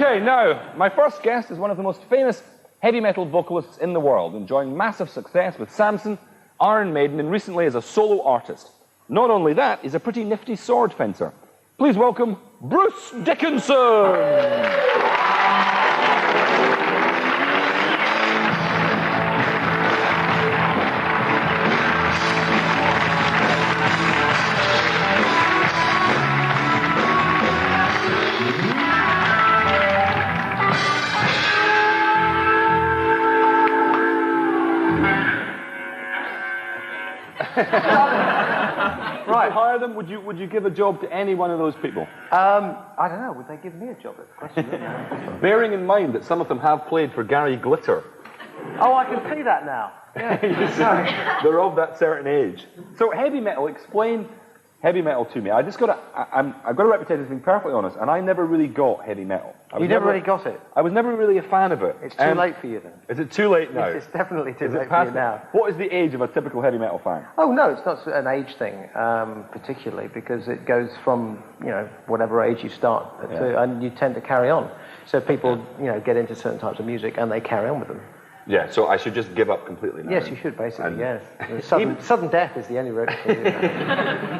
Okay, now, my first guest is one of the most famous heavy metal vocalists in the world, enjoying massive success with Samson, Iron Maiden, and recently as a solo artist. Not only that, he's a pretty nifty sword fencer. Please welcome Bruce Dickinson! Right, hire them. Would you give a job to any one of those people? I don't know. Would they give me a job? That's the question. Isn't it? Bearing in mind that some of them have played for Gary Glitter. Oh, I can see that now. Yeah. They're of that certain age. So heavy metal. Explain heavy metal to me. I've got a reputation as being perfectly honest, and I never really got heavy metal. You never really got it? I was never really a fan of it. It's too late for you then. Is it too late now? Yes, it's definitely too late for you now. What is the age of a typical heavy metal fan? Oh no, it's not an age thing particularly, because it goes from whatever age you start to, and you tend to carry on. So people get into certain types of music and they carry on with them. Yeah, so I should just give up completely now. Yes, you should, basically, yes. Sudden death is the only route.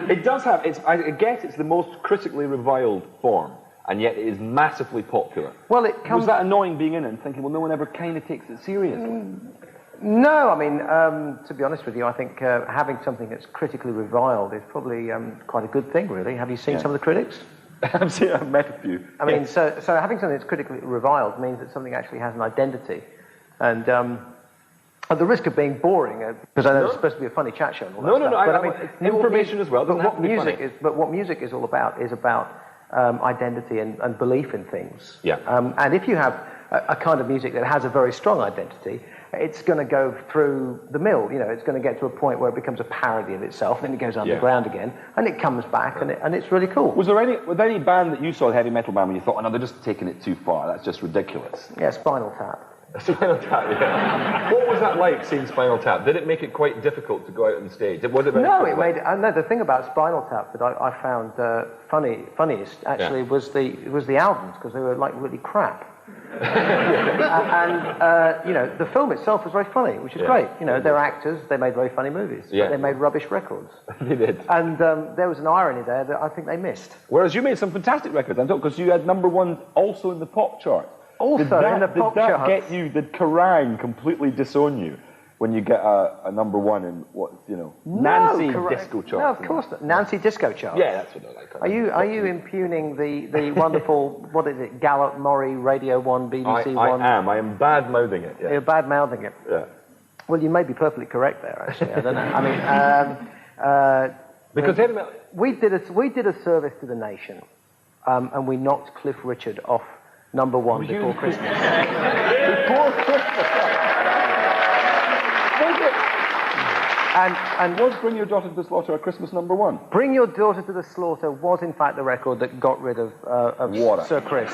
It does have, I guess it's the most critically reviled form, and yet it is massively popular. Well, it comes... Was that annoying being in it and thinking, well, no one ever kind of takes it seriously? No, I mean, to be honest with you, I think having something that's critically reviled is probably quite a good thing, really. Have you seen some of the critics? I've met a few. I mean, so having something that's critically reviled means that something actually has an identity. And at the risk of being boring, because I know it's supposed to be a funny chat show and all that stuff. I mean, information as well. But what music is all about is about identity and belief in things. Yeah. And if you have a kind of music that has a very strong identity, it's going to go through the mill. It's going to get to a point where it becomes a parody of itself, then it goes underground again, and it comes back, and it's really cool. Was there any band that you saw, a heavy metal band, when you thought, oh no, they're just taking it too far, that's just ridiculous? Yeah, Spinal Tap. Spinal Tap, yeah. What was that like, seeing Spinal Tap? Did it make it quite difficult to go out on stage? Was it No, the thing about Spinal Tap that I found funniest actually was the albums, because they were like really crap. And the film itself was very funny, which is great. They're actors, they made very funny movies, but they made rubbish records. They did. And there was an irony there that I think they missed. Whereas you made some fantastic records, I'm talking, because you had '1 also in the pop chart. Also in the pop chart. Did Kerrang completely disown you when you get a #1 in Nancy Disco chart? No, of course not. Nancy Disco chart. Yeah, that's what I like. Are you impugning the wonderful, what is it, Gallup, Maury, Radio 1, BBC 1? I am bad-mouthing it. Yeah. You're bad-mouthing it. Yeah. Well, you may be perfectly correct there, actually. I don't know. I mean, because we did a service to the nation, and we knocked Cliff Richard off #1 before Christmas. Before Christmas. And was Bring Your Daughter to the Slaughter a Christmas #1? Bring Your Daughter to the Slaughter was in fact the record that got rid of Water. Sir Chris.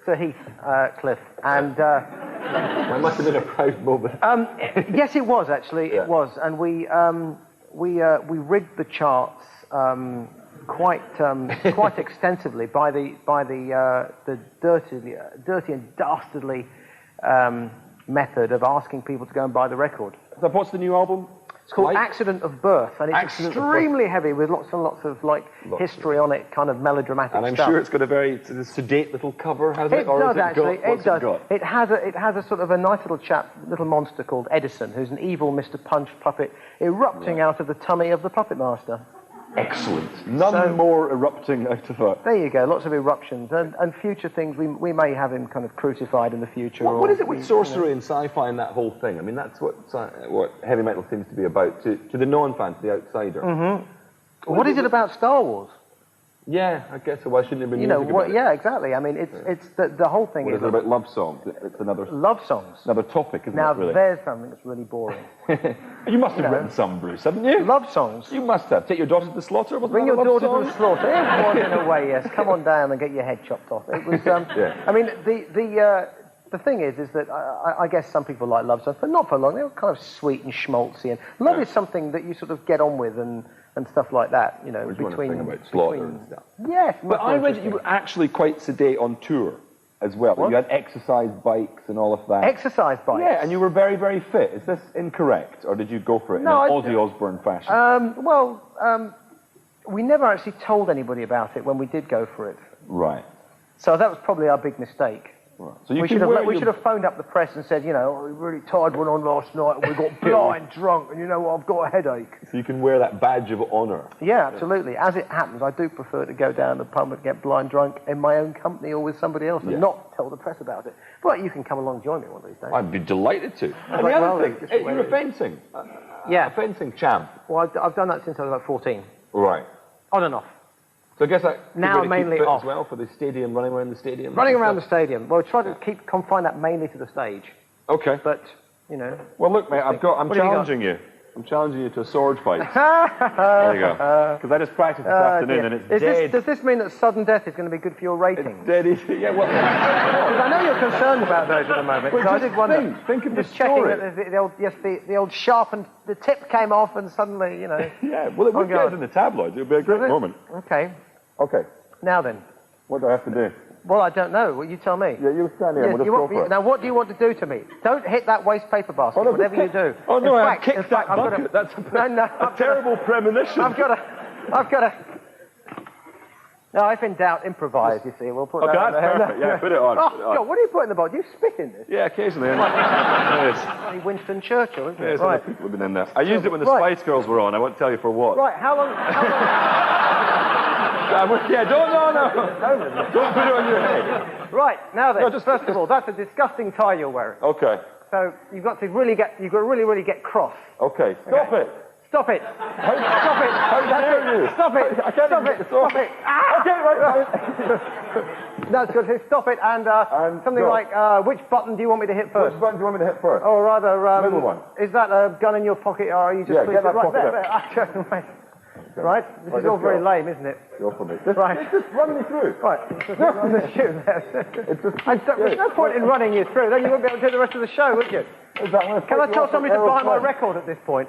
Sir Heathcliff. And that must have been a proud moment. yes, it was actually. It was, and we rigged the charts quite extensively by the dirty and dastardly method of asking people to go and buy the record. So what's the new album? It's called Accident of Birth, and it's extremely heavy with lots and lots of history on it, kind of melodramatic stuff. And I'm sure it's got a very sedate little cover, has it? It does actually. It does. It has a sort of a nice little monster called Edison, who's an evil Mr. Punch puppet erupting out of the tummy of the puppet master. Excellent. None more erupting out of that. There you go, lots of eruptions. And future things, we may have him kind of crucified in the future. What is it with sorcery and sci-fi and that whole thing? I mean, that's what heavy metal seems to be about, to the non-fan, to the outsider. Mm-hmm. What is it about Star Wars? Yeah, I guess so. Why shouldn't it be music about it? Yeah, exactly. I mean, it's the whole thing. What is it about love songs? It's another... Love songs? Another topic, isn't it, really? Now, there's something that's really boring. You must have written some, Bruce, haven't you? Love songs. You must have. Take Your Daughter to the Slaughter? Bring Your Daughter to the Slaughter. It was, in a way, yes. Come on down and get your head chopped off. It was, I mean, the thing is that I guess some people like love songs, but not for long. They're kind of sweet and schmaltzy. And love is something that you sort of get on with and and stuff like that, you know. Which between about slaughter and stuff. Yes, but I read that you were actually quite sedate on tour as well. What? You had exercise bikes and all of that. Exercise bikes? Yeah, and you were very, very fit. Is this incorrect, or did you go for it in an Ozzy Osbourne fashion? We never actually told anybody about it when we did go for it. Right. So that was probably our big mistake. Right. So we should have phoned up the press and said, you know, we really tired one on last night and we got blind drunk and you know what, I've got a headache. So you can wear that badge of honour. Yeah, absolutely. As it happens, I do prefer to go down the pub and get blind drunk in my own company or with somebody else and not tell the press about it. But you can come along and join me one of these days. I'd be delighted to. And the other thing, you're a fencing. A fencing champ. Well, I've done that since I was about 14. Right. On and off. So I guess that now mainly off as well for the stadium, running around the stadium. Running around the stadium. Well, try to confine that mainly to the stage. Okay. But you know. Well, look, mate, I'm challenging you. I'm challenging you to a sword fight. There you go. Because I just practiced this afternoon and it's dead. Does this mean that sudden death is going to be good for your ratings? It's dead easy. Yeah, well. Because I know you're concerned about those at the moment. Well, I did wonder. Think of just the checking story. that the old sharpened, the tip came off and suddenly, you know. Yeah, well, it would get in the tabloids. It would be a great moment. Okay. Okay. Now then. What do I have to do? Well, I don't know. Well, you tell me. Yeah, you stand here and we'll just go for it. Now, what do you want to do to me? Don't hit that waste paper basket, whatever you do. Oh, no, I kicked that bucket. That's a terrible premonition. I've got to... No, if in doubt, improvise, you see. We'll put that on that's perfect. Yeah, put it on. Oh, God, what do you put in the bowl? Do you spit in this? Yeah, occasionally. Yes. Winston Churchill, isn't it? Yes, right. People have been in there. I used it when the Spice Girls were on. I won't tell you for what. Right, how long... Yeah, don't put it on your head. Right, now then, first of all, that's a disgusting tie you're wearing. Okay. So you've got to really get cross. Okay, stop it. Stop it. Stop it. How dare you? Stop it. I can't Stop it. Stop it. Ah! Okay, right. That's good. So stop it and something like, which button do you want me to hit first? Which button do you want me to hit first? Or rather, middle one. Is that a gun in your pocket or are you just... Yeah, get that pocket there. Right, this is all very lame, isn't it? Go for me. Just run me through. Right, there's no point in running you through, then you won't be able to do the rest of the show, would you? Can I tell somebody to buy my record at this point?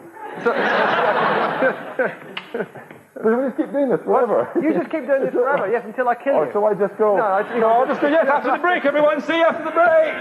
We'll just keep doing this forever. You just keep doing this forever, yes, until I kill you. So I just go... No, I'll just go, yes, after the break, everyone. See you after the break.